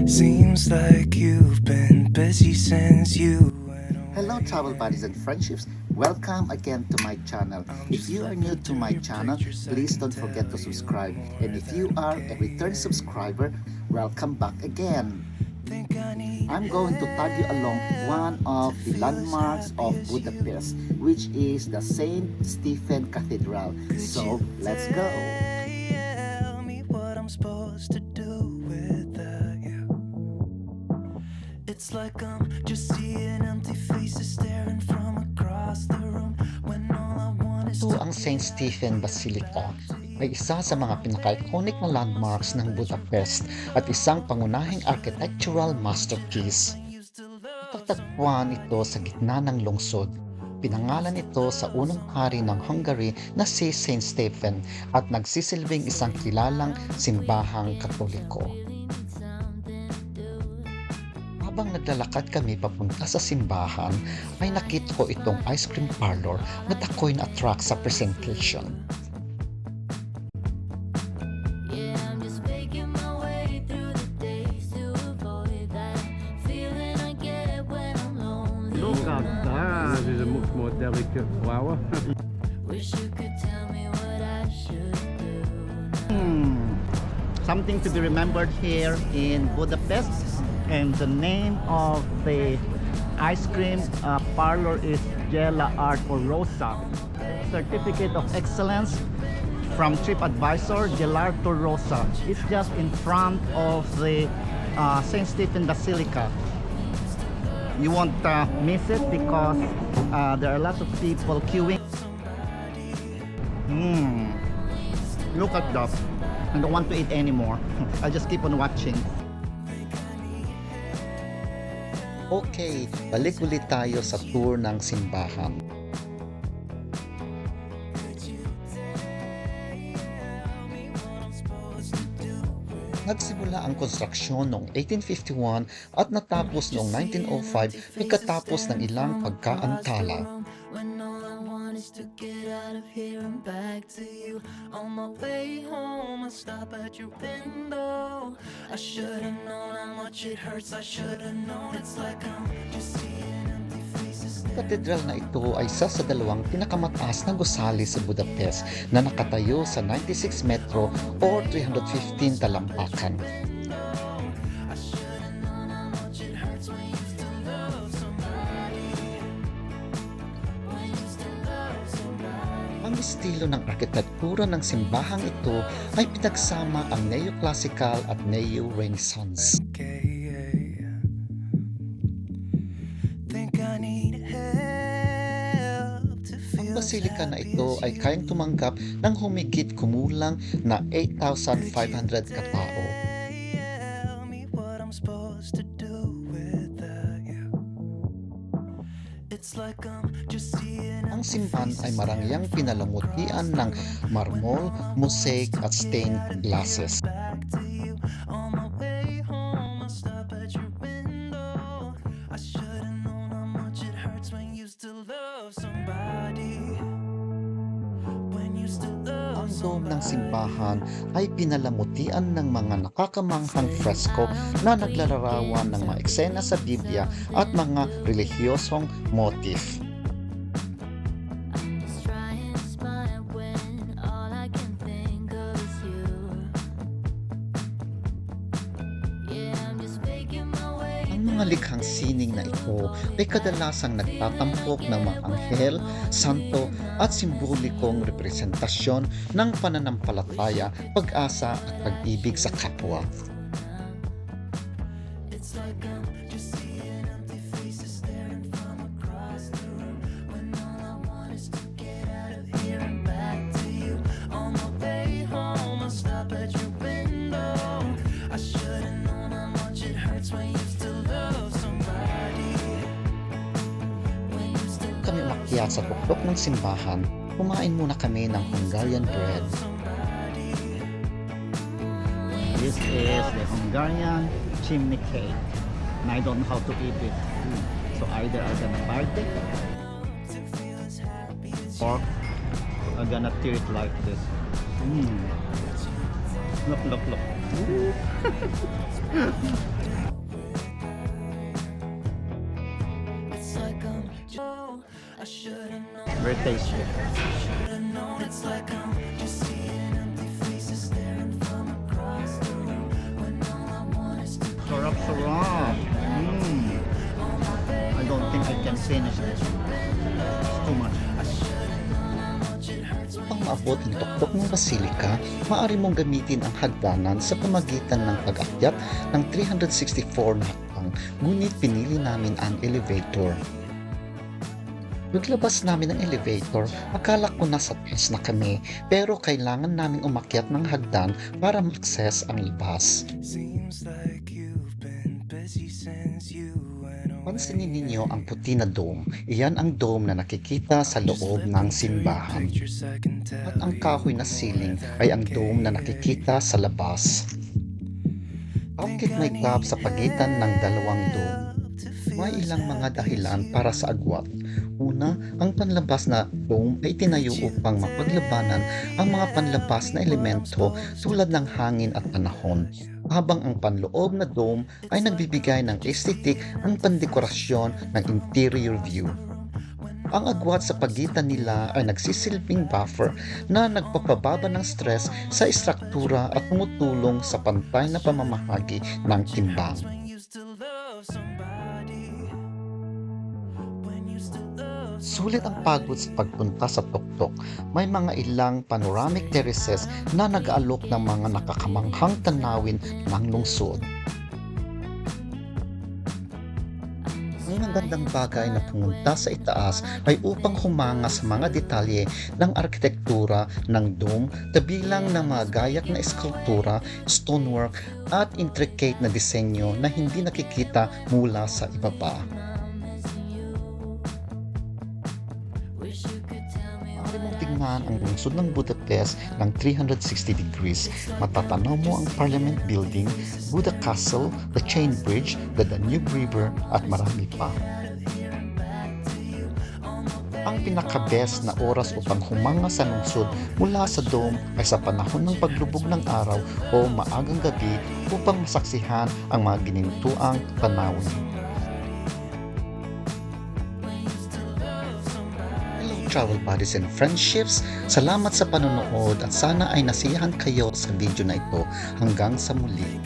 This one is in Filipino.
Seems like you've been busy since you went away. Hello travel buddies and friendships, welcome again to my channel. If you are new to my channel, please don't forget to subscribe, and if you are a return subscriber, welcome back again. I'm going to tag you along one of the landmarks of Budapest, which is the Saint Stephen Cathedral. So let's go. Tell me what I'm supposed to do without you. It's like I'm just seeing empty faces staring from across the room when all I want is Ito ang St. Stephen Basilica ay isa sa mga pinaka-iconic na landmarks ng Budapest at isang pangunahing architectural masterpiece. Matatagpuan ito sa gitna ng lungsod. Pinangalan ito sa unang hari ng Hungary na si St. Stephen at nagsisilbing isang kilalang simbahang Katoliko. Habang naglalakad kami papunta sa simbahan, ay nakita ko itong ice cream parlor na ako'y na-attract sa presentation. Look at that! This is a much more delicate flower. Wish you could tell me what I should do. Something to be remembered here in Budapest, and the name of the ice cream parlor is Gela Art or Rosa. Certificate of Excellence from TripAdvisor, Gelato Rosa. It's just in front of the St. Stephen Basilica. You won't miss it because there are lots of people queuing. Look at that. I don't want to eat anymore. I just keep on watching. Okay, balik ulit tayo sa tour ng simbahan. Nagsimula ang konstruksyon noong 1851 at natapos noong 1905 pagkatapos ng ilang pagkaantala. When all I want is to get out of here and back to you. On my way home, I stop at your window. I should've known how much it hurts. I should've known. It's like I'm just seeing empty faces. Ang katedral na ito ay isa sa dalawang pinakamataas na gusali sa Budapest na nakatayo sa 96 metro o 315 talampakan. I should've known how much it hurts when you still love somebody. When you still love somebody. Ang estilo ng arkitektura ng simbahang ito ay pinagsama ang neo-classical at neo-renaissance. Think I need help to Ang feel basilika na ito ay kayang tumanggap ng humigit kumulang na 8,500 katao. Tell me what I'm supposed to do without you. It's like I'm just seeing Ang simbahan ay marangyang pinalangutian ng marmol, mosaic at stained glasses. back to you. On my way home, I stop at your window. I should've known how much it hurts when you still love somebody. When you still love Ang dome ng simbahan ay pinalamutian ng mga nakakamanghang fresko na naglalarawan ng mga eksena sa Biblia at mga relihiyosong motif. I'm just trying to smile when all I can think of is you. Yeah, I'm just faking my way. Ang mga likhang sining na ito ay kadalasang nagtatampok ng mga anghel, santo at simbolikong representasyon ng pananampalataya, pag-asa at pag-ibig sa kapwa. It's like I'm just seeing empty faces staring from across the room when all I want is to get out of here and back to you. On my way home, I'll stop at your window. I should've known how much it hurts when you still love somebody. When you still Kami umakyat sa tuktok ng simbahan, kumain muna kami ng Hungarian bread. This is the Hungarian chimney cake. And I don't know how to eat it. So either I'm gonna bite it or I'm gonna tear it like this. Look, look, look. very tasty. It's like I'm just seeing empty faces staring from across the room when all I want is to Sarap. I don't think I can finish this. It's too much. Upang maabot ang tuktok ng basilika, maaari mong gamitin ang hagdanan sa pamagitan ng pag-akyat ng 364 na hakbang, ngunit pinili namin ang elevator. Paglabas namin ng elevator, akala ko nasa taas na kami, pero kailangan naming umakyat ng hagdan para ma-access ang labas. seems like you've been busy since you went away. Pansinin ninyo ang puti na dome. Iyan ang dome na nakikita sa loob ng simbahan. At ang kahoy na ceiling ay ang dome na nakikita sa labas. Bakit may gap sa pagitan ng dalawang dome? May ilang mga dahilan para sa agwat. Una, ang panlabas na dome ay tinayo upang mapaglabanan ang mga panlabas na elemento tulad ng hangin at panahon, habang ang panloob na dome ay nagbibigay ng aesthetic ang pandekorasyon ng interior view. Ang agwat sa pagitan nila ay nagsisilbing buffer na nagpapababa ng stress sa istruktura at tumutulong sa pantay na pamamahagi ng timbang. Sulit ang pagod sa pagpunta sa tuktok. May mga ilang panoramic terraces na nag-aalok ng mga nakakamanghang tanawin ng lungsod. Ang magandang bagay na pumunta sa itaas ay upang humanga sa mga detalye ng arkitektura ng dome, kabilang ng mga gayak na eskultura, stonework at intricate na disenyo na hindi nakikita mula sa ibaba. Maaari mong tingnan ang lungsod ng Budapest ng 360 degrees. Matatanaw mo ang Parliament Building, Buda Castle, the Chain Bridge, the Danube River at marami pa. Ang pinaka-best na oras upang humanga sa lungsod mula sa dome ay sa panahon ng paglubog ng araw o maagang gabi upang masaksihan ang mga ginintuang tanawin. Travel buddies and friendships, salamat sa panonood at sana ay nasiyahan kayo sa video na ito. Hanggang sa muli.